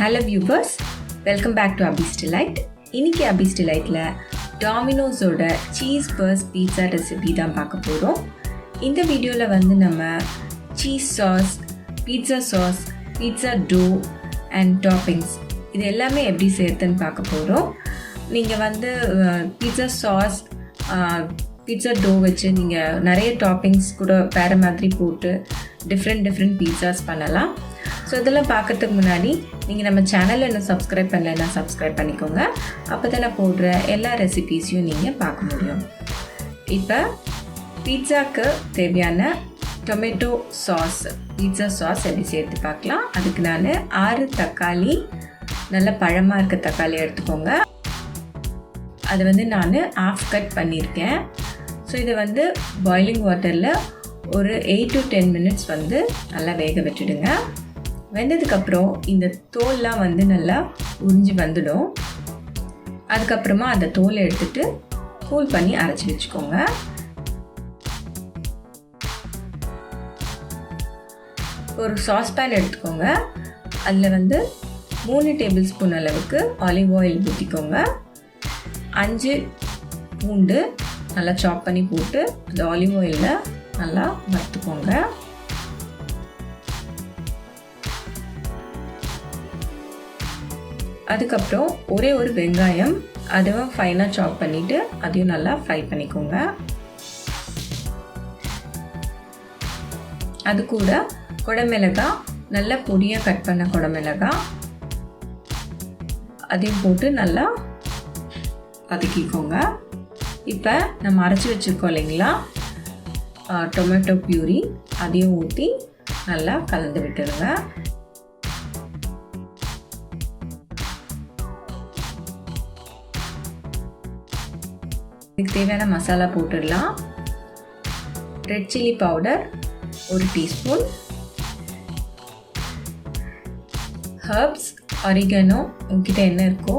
Hello viewers, welcome back to Abby's Delight. இன்னைக்கு Abby's Delightல Dominos ஓட cheese burst pizza recipe தான் பார்க்க போறோம். இந்த வீடியோல வந்து நம்ம cheese sauce, pizza dough and toppings இது எல்லாமே எப்படி செய்யறதுன்னு பார்க்க போறோம். நீங்க வந்து pizza sauce, pizza dough வச்சு நீங்க நிறைய toppings கூட வேற மாதிரி போட்டு different pizzas பண்ணலாம். ஸோ இதெல்லாம் பார்க்கறதுக்கு முன்னாடி நீங்கள் நம்ம சேனலில் இன்னும் சப்ஸ்கிரைப் பண்ணலைன்னா சப்ஸ்கிரைப் பண்ணிக்கோங்க. அப்போ தான் நான் போடுற எல்லா ரெசிபீஸையும் நீங்கள் பார்க்க முடியும். இப்போ பீட்சாவுக்கு தேவையான டொமேட்டோ சாஸ், பீட்சா சாஸ் எப்படி சேர்த்து பார்க்கலாம். அதுக்கு நான் 6 தக்காளி, நல்ல பழமாக இருக்க தக்காளி எடுத்துக்கோங்க. அதை வந்து நான் ஆஃப் கட் பண்ணியிருக்கேன். ஸோ இதை வந்து பாய்லிங் வாட்டரில் ஒரு 8 to 10 minutes வந்து நல்லா வேக விட்டுடுங்க. வெந்ததுக்கப்புறம் இந்த தோல்லாம் வந்து நல்லா உறிஞ்சி வந்துடும். அதுக்கப்புறமா அந்த தோலை எடுத்துட்டு கூல் பண்ணி அரைச்சி வச்சுக்கோங்க. ஒரு சாஸ்பேன் எடுத்துக்கோங்க. அதில் வந்து 3 டேபிள் ஸ்பூன் அளவுக்கு ஆலிவ் ஆயில் ஊற்றிக்கோங்க. 5 பூண்டு நல்லா சாப் பண்ணி போட்டு அந்த ஆலிவ் ஆயிலில் நல்லா வறுத்துக்கோங்க. அதுக்கப்புறம் ஒரே ஒரு வெங்காயம், அதுவும் ஃபைனாக சாப் பண்ணிவிட்டு அதையும் நல்லா ஃப்ரை பண்ணிக்கோங்க. அது கூட குடமிளகாய், நல்ல பொடியாக கட் பண்ண குடமிளகாய், அதையும் போட்டு நல்லா வதக்கிக்கோங்க. இப்போ நம்ம அரைச்சி வச்சுருக்கோம் இல்லைங்களா டொமேட்டோ பியூரி, அதையும் ஊற்றி நல்லா கலந்து விட்டுருங்க. இதுக்கு தேவையான மசாலா போட்டுடலாம். Red chilli powder 1 teaspoon, herbs, oregano உங்ககிட்ட என்ன இருக்கோ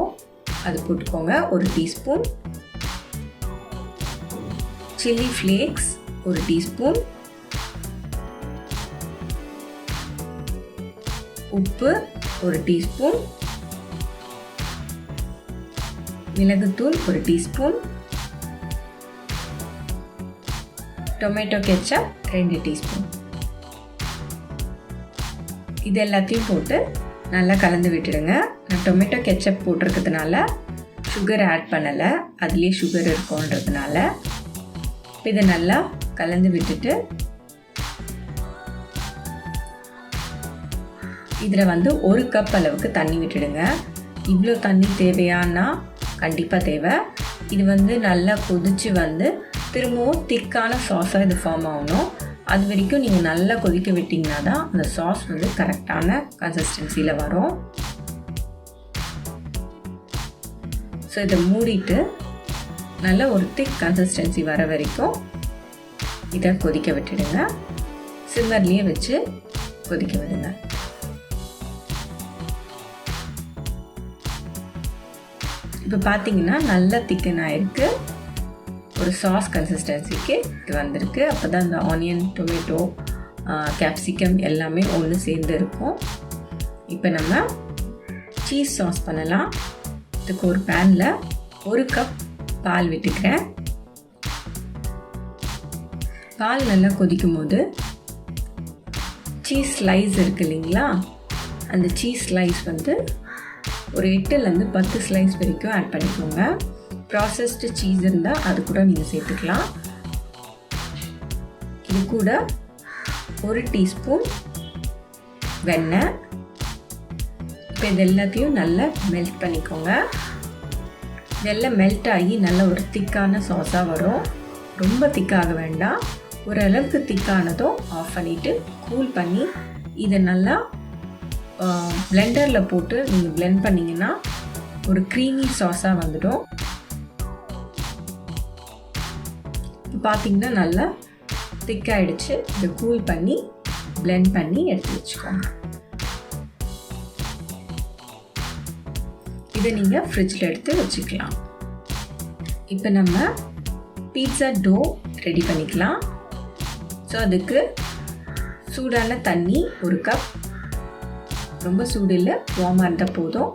அது போட்டுக்கோங்க 1 டீஸ்பூன், சில்லி ஃப்ளேக்ஸ் 1 டீஸ்பூன், உப்பு 1 டீஸ்பூன், மிளகுத்தூள் 1 டீஸ்பூன், டொமேட்டோ கெச்சப் 2 டீஸ்பூன். இது எல்லாத்தையும் போட்டு நல்லா கலந்து விட்டுடுங்க. நான் டொமேட்டோ கெச்சப் போட்டிருக்கிறதுனால சுகர் ஆட் பண்ணலை, அதுலேயே சுகர் இருக்கும்ன்றதுனால. இதை நல்லா கலந்து விட்டுட்டு இதில் வந்து 1 கப் அளவுக்கு தண்ணி விட்டுடுங்க. இவ்வளோ தண்ணி தேவையானா கண்டிப்பாக தேவை. இது வந்து நல்லா கொதித்து வந்து திரும்பவும் திக்கான சாஸாக இது ஃபார்ம் ஆகணும். அது வரைக்கும் நீங்கள் நல்லா கொதிக்க விட்டிங்கன்னா தான் அந்த சாஸ் வந்து கரெக்டான கன்சிஸ்டன்சியில் வரும். ஸோ இதை மூடிட்டு நல்ல ஒரு திக் கன்சிஸ்டன்சி வர வரைக்கும் இதை கொதிக்க விட்டுடுங்க. சிம்மர்லேயே வச்சு கொதிக்க விடுங்க. இப்போ பார்த்தீங்கன்னா நல்லா திக்கன் ஆகிருக்கு. ஒரு சாஸ் கன்சிஸ்டன்சிக்கு இது வந்திருக்கு. அப்போ தான் இந்த ஆனியன், டொமேட்டோ, கேப்சிகம் எல்லாமே ஒன்று சேர்ந்து இருக்கும். இப்போ நம்ம சீஸ் சாஸ் பண்ணலாம். இதுக்கு ஒரு பேனில் 1 கப் பால் விட்டுக்கிறேன். பால் நல்லா கொதிக்கும் போது சீஸ் ஸ்லைஸ் இருக்குது இல்லைங்களா, அந்த சீஸ் ஸ்லைஸ் வந்து ஒரு 8லேருந்து 10 ஸ்லைஸ் வரைக்கும் ஆட் பண்ணிக்கோங்க. ப்ராசஸ்டு சீஸ் இருந்தால் அது கூட நீங்கள் சேர்த்துக்கலாம். இது கூட 1 டீஸ்பூன் வெண்ணெய். இப்போ இது எல்லாத்தையும் நல்லா மெல்ட் பண்ணிக்கோங்க. இதெல்லாம் மெல்ட் ஆகி நல்ல ஒரு திக்கான சாஸாக வரும். ரொம்ப திக்காக வேண்டாம், ஓரளவுக்கு திக்கானதும் ஆஃப் பண்ணிவிட்டு கூல் பண்ணி இதை நல்லா பிளெண்டரில் போட்டு நீங்கள் பிளெண்ட் பண்ணிங்கன்னா ஒரு க்ரீமி சாஸாக வந்துடும். பார்த்தீங்கன்னா நல்லா திக்காயிடுச்சு. இதை கூல் பண்ணி பிளெண்ட் பண்ணி எடுத்து வச்சுக்கோங்க. இதை நீங்கள் ஃப்ரிட்ஜில் எடுத்து வச்சுக்கலாம். இப்போ நம்ம பீட்சா டோ ரெடி பண்ணிக்கலாம். ஸோ அதுக்கு சூடான தண்ணி 1 கப், ரொம்ப சூடு இல்லை, வார்மாக இருந்தால் போதும்.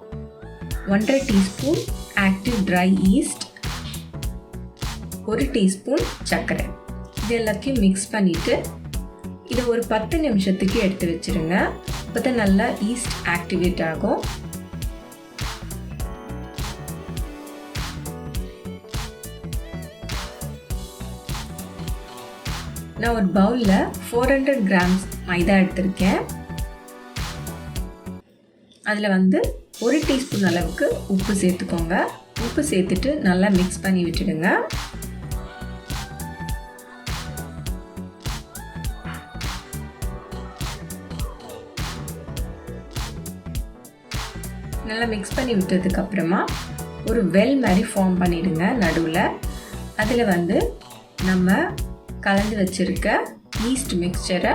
1.5 teaspoon active try east, 1 teaspoon சர்க்கரை. இது எல்லாத்தையும் மிக்ஸ் பண்ணிவிட்டு இதை ஒரு 10 நிமிஷத்துக்கு எடுத்து வச்சுருங்க. அப்போ தான் நல்லா ஈஸ்ட் ஆக்டிவேட் ஆகும். நான் ஒரு பவுலில் 400 கிராம்ஸ் மைதா எடுத்திருக்கேன். அதில் வந்து 1 டீஸ்பூன் அளவுக்கு உப்பு சேர்த்துக்கோங்க. உப்பு சேர்த்துட்டு நல்லா மிக்ஸ் பண்ணி விட்டுடுங்க. நல்லா மிக்ஸ் பண்ணி விட்டதுக்கப்புறமா ஒரு வெல் மாதிரி ஃபார்ம் பண்ணிவிடுங்க நடுவில். அதில் வந்து நம்ம கலந்து வச்சுருக்க ஈஸ்ட் மிக்சரை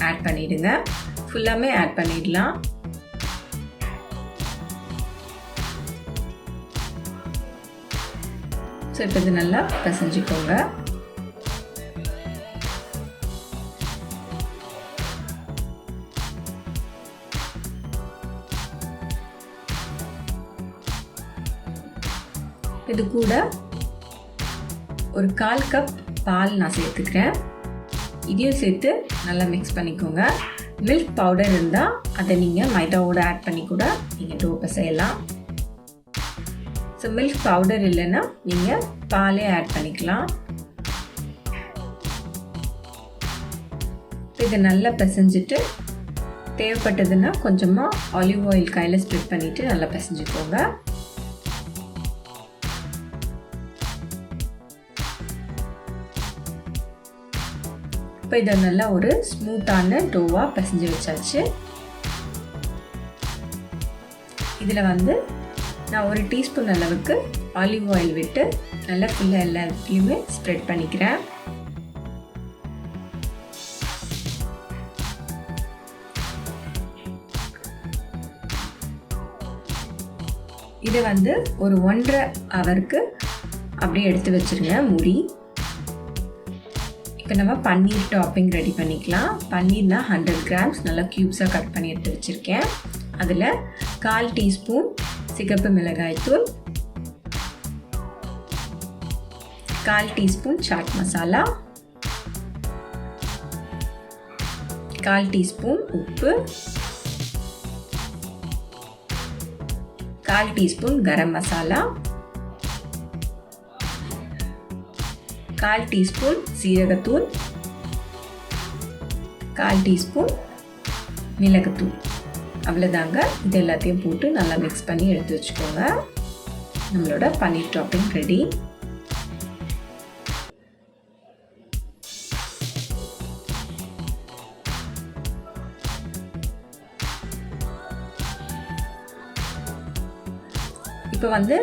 ஆட் பண்ணிவிடுங்க. ஃபுல்லாமே ஆட் பண்ணிடலாம். ஸோ இப்போ இது நல்லா பிசைஞ்சுக்கோங்க. இது கூட ஒரு 1/4 கப் பால் நான் சேர்த்துக்கிறேன். இதையும் சேர்த்து நல்லா மிக்ஸ் பண்ணிக்கோங்க. மில்க் பவுடர் இருந்தால் அதை நீங்கள் மைதாவோடு ஆட் பண்ணி கூட நீங்கள் டோ பிசையலாம். ஸோ மில்க் பவுடர் இல்லைன்னா நீங்கள் பாலே ஆட் பண்ணிக்கலாம். இதை நல்லா பிசைஞ்சிட்டு தேவைப்பட்டதுன்னா கொஞ்சமாக ஆலிவ் ஆயில் கையில் ஸ்ப்ரெட் பண்ணிவிட்டு நல்லா பிசைஞ்சுக்கோங்க. இப்போ இதை நல்லா ஒரு ஸ்மூத்தான டோவாக பிசைஞ்சு வச்சாச்சு. இதில் வந்து நான் 1 டீஸ்பூன் அளவுக்கு ஆலிவ் ஆயில் விட்டு நல்லா ஃபுல்லாக எல்லாத்தையுமே ஸ்ப்ரெட் பண்ணிக்கிறேன். இதை வந்து ஒரு 1.5 ஹவருக்கு அப்படியே எடுத்து வச்சுருங்க மூடி. இப்போ நம்ம பன்னீர் டாப்பிங் ரெடி பண்ணிக்கலாம். பன்னீர்னா 100 கிராம்ஸ் நல்லா க்யூப்ஸாக கட் பண்ணி எடுத்து வச்சுருக்கேன். அதில் 1/4 டீஸ்பூன் சிகப்பு மிளகாய்த்தூள், 1/4 டீஸ்பூன் சாட் மசாலா, 1/4 டீஸ்பூன் உப்பு, 1/4 டீஸ்பூன் கரம் மசாலா, 1/4 டீஸ்பூன் சீரகத்தூள், 1/4 டீஸ்பூன் மிளகுத்தூள். அவ்வளோதாங்க. இது எல்லாத்தையும் போட்டு நல்லா மிக்ஸ் பண்ணி எடுத்து வச்சுக்கோங்க. நம்மளோட பன்னீர் டாப்பிங் ரெடி. இப்போ வந்து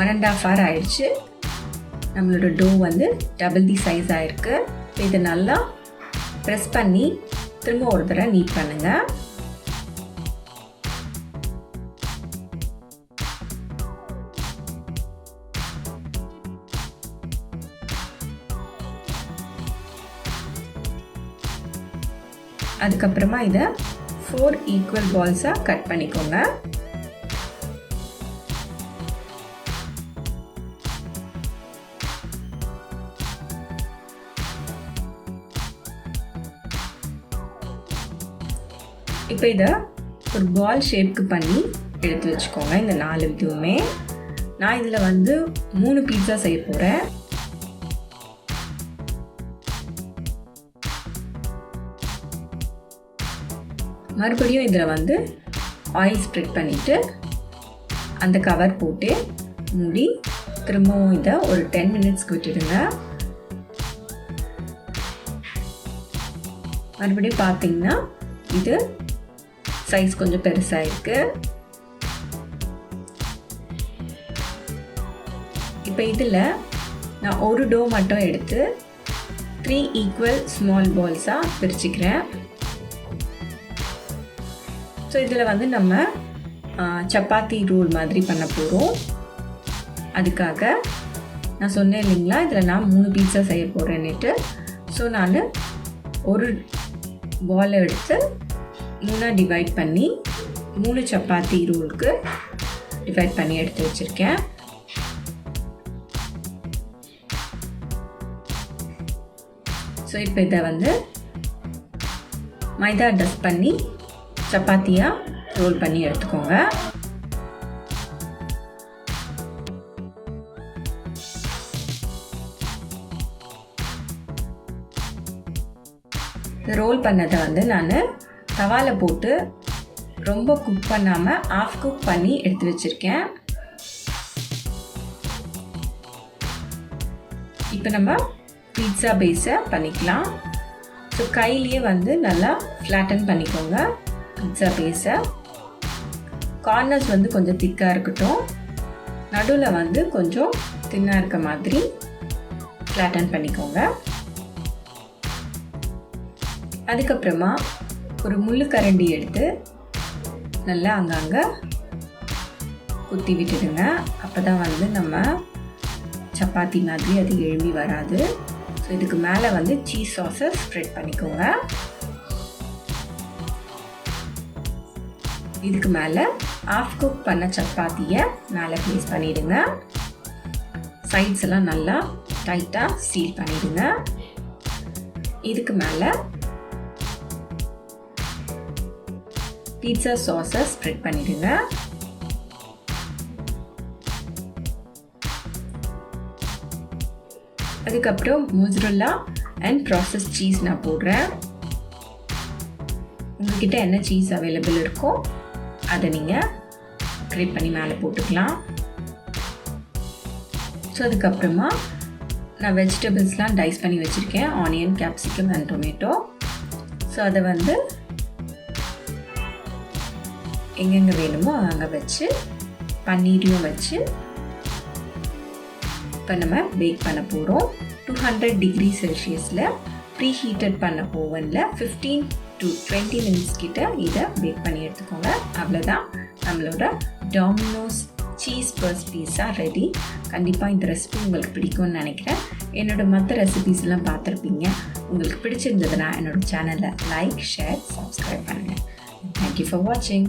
1.5 hour ஆயிடுச்சு. நம்மளோட டோ வந்து டபுள் தி சைஸ் ஆயிருக்கு. இதை நல்லா ப்ரெஸ் பண்ணி திரும்ப ஒரு தடவை நீட் பண்ணுங்க. அதுக்கப்புறமா இதை 4 ஈக்குவல் பால்ஸாக கட் பண்ணிக்கோங்க. இப்போ இதை ஒரு பால் ஷேப்க்கு பண்ணி எடுத்து வச்சுக்கோங்க. இந்த 4 இதுவுமே நான் இதில் வந்து 3 பீட்சா செய்ய போகிறேன். மறுபடியும் இதில் வந்து ஆயில் ஸ்ப்ரெட் பண்ணிவிட்டு அந்த கவர் போட்டு மூடி திரும்பவும் இதை ஒரு 10 மினிட்ஸ்க்கு விட்டுடுங்க. மறுபடியும் பார்த்தீங்கன்னா இது சைஸ் கொஞ்சம் பெருசாக இருக்கு. இப்போ இதில் நான் ஒரு டோ மட்டும் எடுத்து 3 ஈக்குவல் ஸ்மால் பால்ஸாக பிரிச்சுக்கிறேன். ஸோ இதில் வந்து நம்ம சப்பாத்தி ரோல் மாதிரி பண்ண போகிறோம். அதுக்காக நான் சொன்னேன் இல்லைங்களா, இதில் நான் 3 பீட்சா செய்ய போகிறேன்னுட்டு. ஸோ நான் ஒரு பாலை எடுத்து 3 டிவைட் பண்ணி 3 சப்பாத்தி ரோலுக்கு டிவைட் பண்ணி எடுத்து வச்சுருக்கேன். ஸோ இப்போ இதை வந்து மைதா டஸ்ட் பண்ணி சப்பாத்தியாக ரோல் பண்ணி எடுத்துக்கோங்க. ரோல் பண்ணதை வந்து நான் தவாவில் போட்டு ரொம்ப குக் பண்ணாமல் ஆஃப் குக் பண்ணி எடுத்து வச்சுருக்கேன். இப்போ நம்ம பீட்சா பேஸை பண்ணிக்கலாம். ஸோ கையிலேயே வந்து நல்லா ஃப்ளாட்டன் பண்ணிக்கோங்க பீட்சா பேஸை. கார்னர்ஸ் வந்து கொஞ்சம் திக்காக இருக்கட்டும், நடுவில் வந்து கொஞ்சம் தின்னாக இருக்க மாதிரி ஃப்ளாட்டன் பண்ணிக்கோங்க. அதுக்கப்புறமா ஒரு முள்ளு கரண்டி எடுத்து நல்லா அங்கங்கே குத்தி விட்டுடுங்க. அப்போ தான் வந்து நம்ம சப்பாத்தி மாதிரி அது எழும்பி வராது. ஸோ இதுக்கு மேலே வந்து சீஸ் சாஸை ஸ்ப்ரெட் பண்ணிக்கோங்க. இதுக்கு மேலே ஆஃப் குக் பண்ண சப்பாத்தியை மேலே ப்ளேஸ் பண்ணிவிடுங்க. சைட்ஸ் எல்லாம் நல்லா டைட்டாக சீல் பண்ணிவிடுங்க. இதுக்கு மேலே பீட்சா சாஸை ஸ்ப்ரெட் பண்ணிடுங்க. அதுக்கப்புறம் மொசரல்லா அண்ட் ப்ராசஸ் சீஸ் நான் போடுறேன். உங்கள்கிட்ட என்ன சீஸ் அவைலபிள் இருக்கோ அதை நீங்கள் கிரேட் பண்ணி மேலே போட்டுக்கலாம். ஸோ அதுக்கப்புறமா நான் வெஜிடபிள்ஸ்லாம் டைஸ் பண்ணி வச்சுருக்கேன். Onion, capsicum and tomato. So அதை வந்து எங்கெங்கே வேணுமோ அங்கே வச்சு பன்னீரையும் வச்சு இப்போ நம்ம பேக் பண்ண போகிறோம். 200 டிகிரி செல்சியஸில் ப்ரீ ஹீட்டட் பண்ண ஓவனில் 15 to 20 மினிட்ஸ் கிட்ட இதை பேக் பண்ணி எடுத்துக்கோங்க. அவ்வளோதான், நம்மளோட Domino's cheese burst pizza ready. கண்டிப்பாக இந்த ரெசிபி உங்களுக்கு பிடிக்கும்னு நினைக்கிறேன். என்னோட மற்ற ரெசிபீஸ்லாம் பார்த்துருப்பீங்க. உங்களுக்கு பிடிச்சிருந்ததுன்னா என்னோட சேனலை லைக், ஷேர், சப்ஸ்கிரைப் பண்ணுங்கள். Thank you for watching.